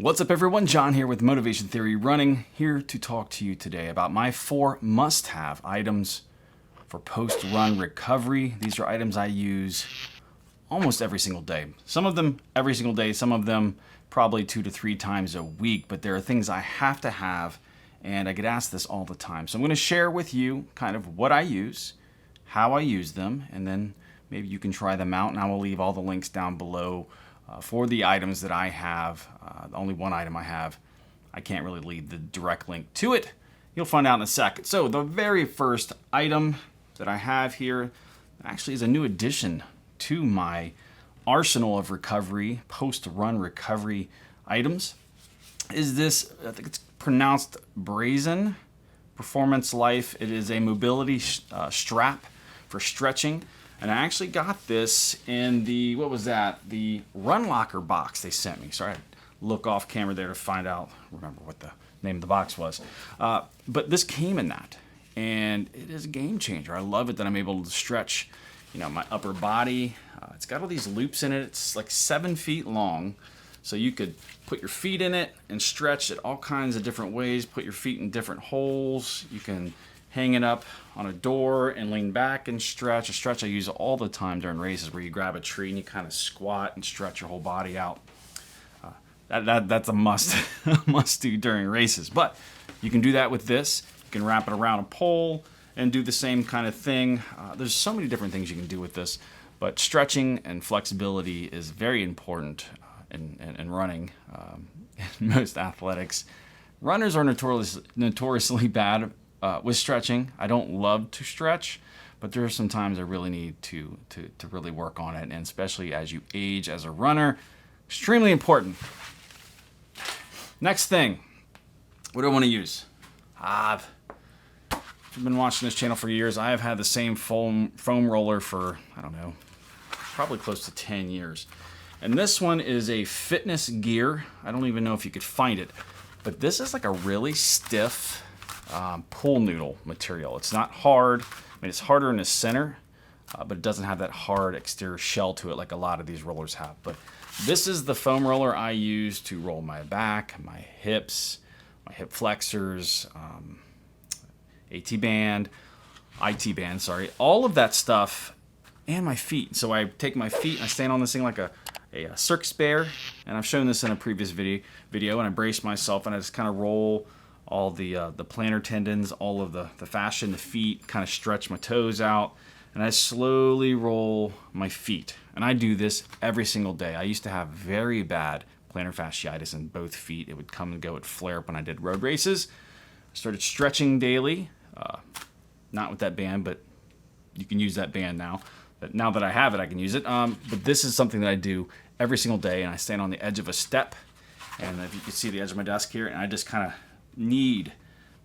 What's up everyone, John here with Motivation Theory Running, here to talk to you today about my 4 must-have items for post-run recovery. These are items I use almost every single day. Some of them every single day, some of them probably 2 to 3 times a week, but there are things I have to have, and I get asked this all the time. So I'm going to share with you kind of what I use, how I use them, and then maybe you can try them out, and I will leave all the links down below for the items that I have. The only one item I have, I can't really leave the direct link to it. You'll find out in a second. So the very first item that I have here actually is a new addition to my arsenal of recovery, post-run recovery items. Is this, I think it's pronounced Brazyn Performance Life. It is a mobility strap for stretching. And I actually got this in the, what was that? The Run Locker box they sent me. Sorry, I had to look off camera there to find out, remember what the name of the box was. But this came in that, and it is a game changer. I love it that I'm able to stretch, my upper body. It's got all these loops in it. It's like 7 feet long. So you could put your feet in it and stretch it all kinds of different ways. Put your feet in different holes. You can hang it up on a door and lean back and stretch. A stretch I use all the time during races where you grab a tree and you kind of squat and stretch your whole body out. That's a must do during races. But you can do that with this. You can wrap it around a pole and do the same kind of thing. There's so many different things you can do with this. But stretching and flexibility is very important in running. In most athletics, runners are notoriously bad with stretching. I don't love to stretch, but there are some times I really need to really work on it, and especially as you age as a runner, extremely important. Next thing, what do I want to use? If you've been watching this channel for years, I have had the same foam roller for, I don't know, probably close to 10 years. And this one is a fitness gear. I don't even know if you could find it, but this is like a really stiff pool noodle material. It's not hard. It's harder in the center, but it doesn't have that hard exterior shell to it like a lot of these rollers have. But this is the foam roller I use to roll my back, my hips, my hip flexors, IT band, sorry, all of that stuff, and my feet. So I take my feet and I stand on this thing like a circus bear, and I've shown this in a previous video, and I brace myself and I just kind of roll all the plantar tendons, all of the fascia in the feet, kind of stretch my toes out, and I slowly roll my feet. And I do this every single day. I used to have very bad plantar fasciitis in both feet. It would come and go, it would flare up when I did road races. I started stretching daily, not with that band, but you can use that band now. But now that I have it, I can use it. But this is something that I do every single day, and I stand on the edge of a step, and if you can see the edge of my desk here, and I just kind of knead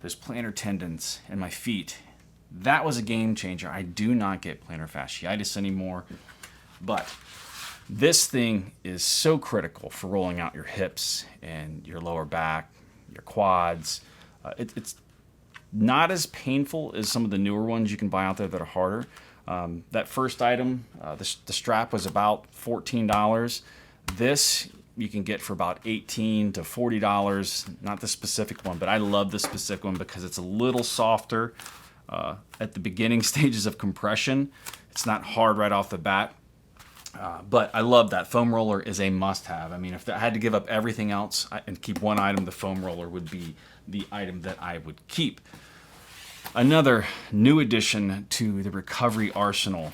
those plantar tendons in my feet. That was a game changer. I do not get plantar fasciitis anymore, but this thing is so critical for rolling out your hips and your lower back, your quads. It's not as painful as some of the newer ones you can buy out there that are harder. That first item, the strap, was about $14. This you can get for about $18 to $40, not the specific one, but I love the specific one because it's a little softer at the beginning stages of compression. It's not hard right off the bat, but I love that. Foam roller is a must-have. I mean, if I had to give up everything else and keep one item, the foam roller would be the item that I would keep. Another new addition to the recovery arsenal.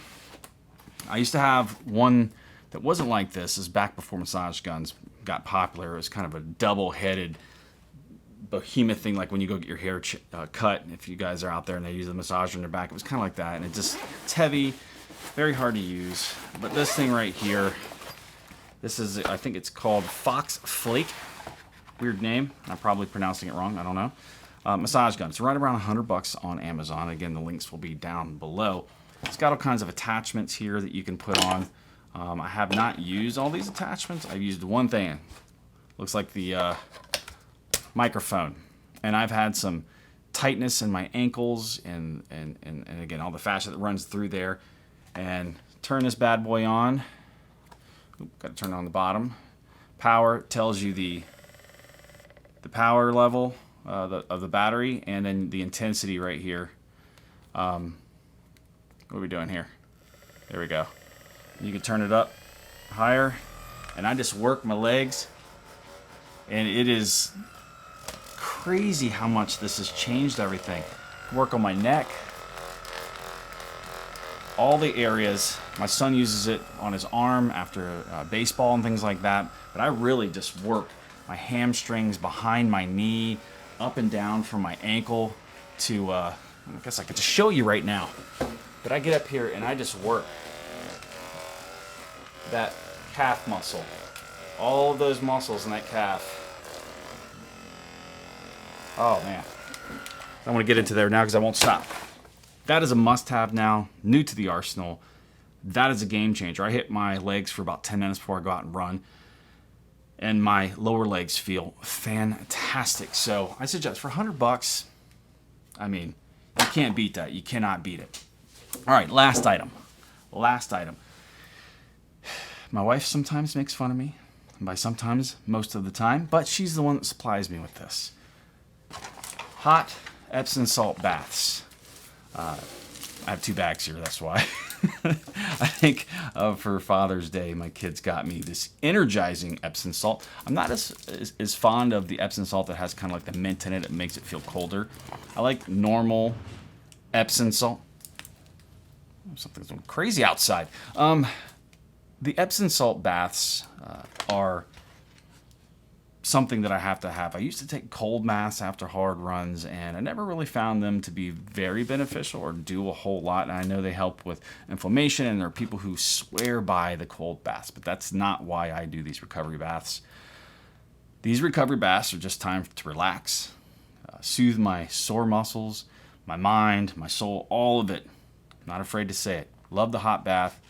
I used to have one that wasn't like this. Is back before massage guns got popular. It was kind of a double-headed behemoth thing, like when you go get your hair cut. If you guys are out there and they use the massager in their back, it was kind of like that. And it's heavy, very hard to use. But this thing right here, this is, I think it's called FOXFLAKE. Weird name. I'm probably pronouncing it wrong. I don't know. Massage gun. It's right around $100 on Amazon. Again, the links will be down below. It's got all kinds of attachments here that you can put on. I have not used all these attachments. I've used one thing. Looks like the microphone. And I've had some tightness in my ankles and again, all the fascia that runs through there. And turn this bad boy on. Got to turn it on the bottom. Power tells you the the power level of the battery, and then the intensity right here. What are we doing here? There we go. You can turn it up higher, and I just work my legs, and it is crazy how much this has changed everything. Work on my neck, all the areas. My son uses it on his arm after baseball and things like that, but I really just work my hamstrings, behind my knee, up and down from my ankle to, I guess I could just show you right now, but I get up here and I just work that calf muscle, all of those muscles in that calf. Oh man, I want to get into there now because I won't stop. That is a must-have now, new to the arsenal. That is a game changer. I hit my legs for about 10 minutes before I go out and run, and my lower legs feel fantastic. So I suggest for $100, I mean, you can't beat that. You cannot beat it. All right, last item. Last item. My wife sometimes makes fun of me, and by sometimes, most of the time, but she's the one that supplies me with this. Hot Epsom salt baths. I have 2 bags here, that's why. I think for Father's Day, my kids got me this energizing Epsom salt. I'm not as fond of the Epsom salt that has kind of like the mint in it. It makes it feel colder. I like normal Epsom salt. Something's going crazy outside. The Epsom salt baths are something that I have to have. I used to take cold baths after hard runs, and I never really found them to be very beneficial or do a whole lot. And I know they help with inflammation, and there are people who swear by the cold baths, but that's not why I do these recovery baths. These recovery baths are just time to relax, soothe my sore muscles, my mind, my soul, all of it. I'm not afraid to say it. Love the hot bath,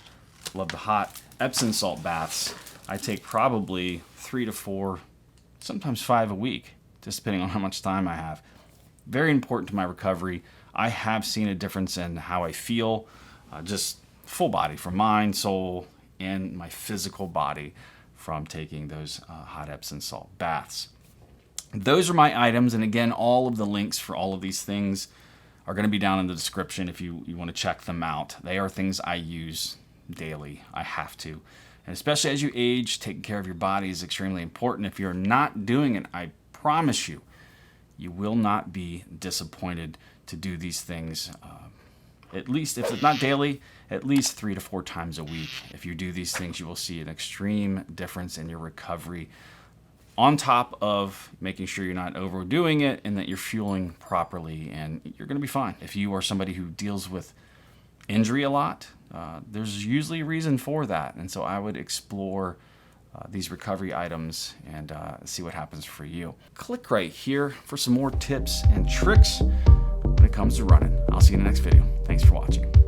love the hot Epsom salt baths. I take probably 3 to 4, sometimes 5 a week, just depending on how much time I have. Very important to my recovery. I have seen a difference in how I feel, just full body, from mind, soul, and my physical body from taking those hot Epsom salt baths. Those are my items, and again, all of the links for all of these things are going to be down in the description if you want to check them out. They are things I use daily. I have to. And especially as you age, taking care of your body is extremely important. If you're not doing it, I promise you, you will not be disappointed to do these things. At least, if it's not daily, at least 3 to 4 times a week. If you do these things, you will see an extreme difference in your recovery, on top of making sure you're not overdoing it and that you're fueling properly, and you're going to be fine. If you are somebody who deals with injury a lot, there's usually a reason for that, and so I would explore these recovery items and see what happens for you. Click right here for some more tips and tricks when it comes to running. I'll see you in the next video. Thanks for watching.